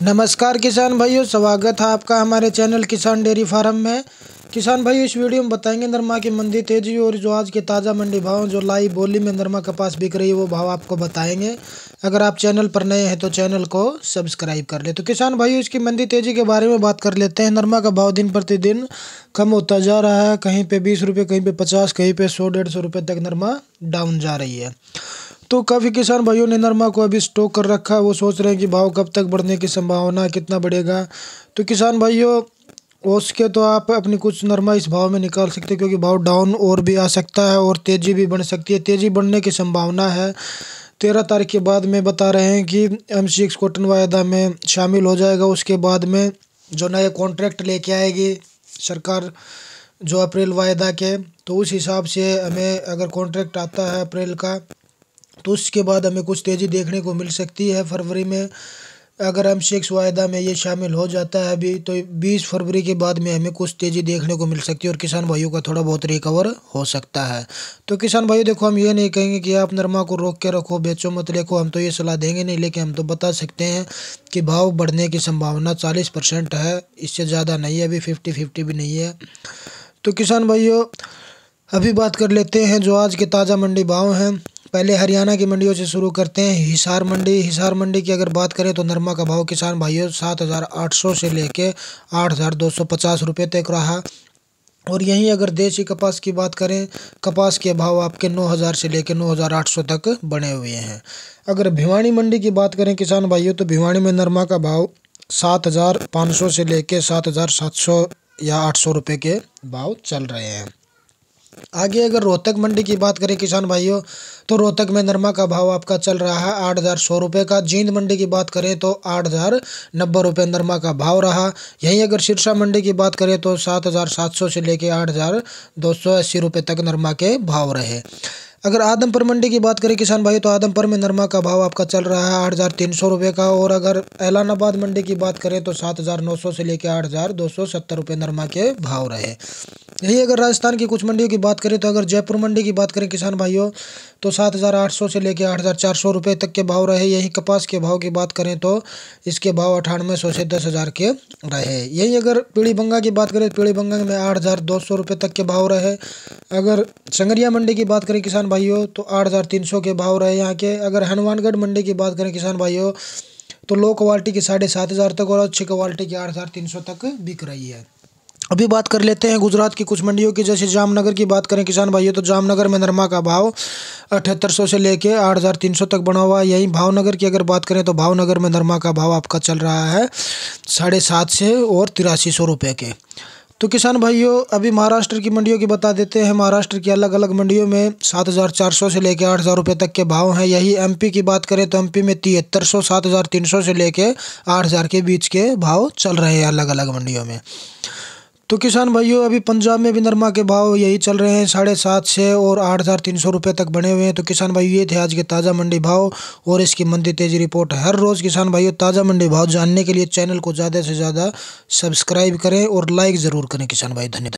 नमस्कार किसान भाइयों, स्वागत है आपका हमारे चैनल किसान डेयरी फार्म में। किसान भाइयों, इस वीडियो में बताएंगे नरमा की मंडी तेजी और जो आज के ताज़ा मंडी भाव जो लाइव बोली में नरमा कपास बिक रही है वो भाव आपको बताएंगे। अगर आप चैनल पर नए हैं तो चैनल को सब्सक्राइब कर ले। तो किसान भाइयों, इसकी मंडी तेजी के बारे में बात कर लेते हैं। नरमा का भाव दिन प्रतिदिन कम होता जा रहा है। कहीं पे 20 रुपये, कहीं पे 50, कहीं पे 100-150 रुपये तक नरमा डाउन जा रही है। तो काफ़ी किसान भाइयों ने नरमा को अभी स्टॉक कर रखा है। वो सोच रहे हैं कि भाव कब तक बढ़ने की संभावना है, कितना बढ़ेगा। तो किसान भाइयों, उसके तो आप अपनी कुछ नरमा इस भाव में निकाल सकते हैं, क्योंकि भाव डाउन और भी आ सकता है और तेज़ी भी बढ़ सकती है। तेज़ी बढ़ने की संभावना है। 13 तारीख के बाद में बता रहे हैं कि M6 कॉटन वायदा में शामिल हो जाएगा। उसके बाद में जो नए कॉन्ट्रैक्ट लेके आएगी सरकार, जो अप्रैल वायदा के, तो उस हिसाब से हमें अगर कॉन्ट्रैक्ट आता है अप्रैल का, तो उसके बाद हमें कुछ तेज़ी देखने को मिल सकती है। फरवरी में अगर M6 वायदा में ये शामिल हो जाता है अभी, तो 20 फरवरी के बाद में हमें कुछ तेज़ी देखने को मिल सकती है और किसान भाइयों का थोड़ा बहुत रिकवर हो सकता है। तो किसान भाइयों देखो, हम ये नहीं कहेंगे कि आप नरमा को रोक के रखो, बेचो मत देखो, हम तो ये सलाह देंगे नहीं, लेकिन हम तो बता सकते हैं कि भाव बढ़ने की संभावना 40% है, इससे ज़्यादा नहीं है। अभी 50-50 भी नहीं है। तो किसान भाइयों, अभी बात कर लेते हैं जो आज के ताज़ा मंडी भाव हैं। पहले हरियाणा की मंडियों से शुरू करते हैं। हिसार मंडी की अगर बात करें तो नरमा का भाव किसान भाइयों 7,800 से लेके 8,250 रुपये तक रहा। और यहीं अगर देसी कपास की बात करें, कपास के भाव आपके 9,000 से लेकर 9,800 तक बने हुए हैं। अगर भिवानी मंडी की बात करें किसान भाइयों, तो भिवानी में नरमा का भाव 7,500 से लेकर 7,700 या 800 रुपये के भाव चल रहे हैं। आगे अगर रोहतक मंडी की बात करें किसान भाइयों, तो रोहतक में नरमा का भाव आपका चल रहा है 8,100 रुपये का। जींद मंडी की बात करें तो 8,090 रुपये नरमा का भाव रहा। यहीं अगर सिरसा मंडी की बात करें तो 7,700 से लेकर 8,280 रुपये तक नरमा के भाव रहे। अगर आदमपुर मंडी की बात करें किसान भाई, तो आदमपुर में नरमा का भाव आपका चल रहा है 8,300 रुपये का। और अगर ऐलानाबाद मंडी की बात करें तो 7,900 से लेकर 8,270 रुपये नरमा के भाव रहे। यही अगर राजस्थान की कुछ मंडियों की बात करें, तो अगर जयपुर मंडी की बात करें किसान भाइयों, तो 7,800 से लेकर 8,400 रुपये तक के भाव रहे। यही कपास के भाव की बात करें तो इसके भाव 9800 से 10,000 के रहे। यही अगर पीली बंगा की बात करें, पीली बंगा में 8,200 रुपये तक के भाव रहे। अगर संगरिया मंडी की बात करें किसान भाइयों, तो 8,300 के भाव रहे यहाँ के। अगर हनुमानगढ़ मंडी की बात करें किसान भाइयों, तो लो क्वालिटी की 7,500 तक और अच्छी क्वालिटी की 8,300 तक बिक रही है। अभी बात कर लेते हैं गुजरात की कुछ मंडियों की। जैसे जामनगर की बात करें किसान भाइयों, तो जामनगर में नरमा का भाव 7,800 से लेके 8,300 तक बना हुआ है। यहीं भावनगर की अगर बात करें तो भावनगर में नरमा का भाव आपका चल रहा है 750 और 8,300 रुपये के। तो किसान भाइयों, अभी महाराष्ट्र की मंडियों की बता देते हैं। महाराष्ट्र की अलग अलग मंडियों में 7,400 से लेकर 8,000 रुपये तक के भाव हैं। यही MP की बात करें तो MP में 7,300, 7,300 से लेकर 8,000 के बीच के भाव चल रहे हैं अलग अलग मंडियों में। तो किसान भाइयों, अभी पंजाब में भी नरमा के भाव यही चल रहे हैं 750 और 8,300 रुपये तक बने हुए हैं। तो किसान भाइयों, ये थे आज के ताज़ा मंडी भाव और इसकी मंडी तेजी रिपोर्ट। हर रोज़ किसान भाइयों ताज़ा मंडी भाव जानने के लिए चैनल को ज़्यादा से ज़्यादा सब्सक्राइब करें और लाइक ज़रूर करें किसान भाई। धन्यवाद।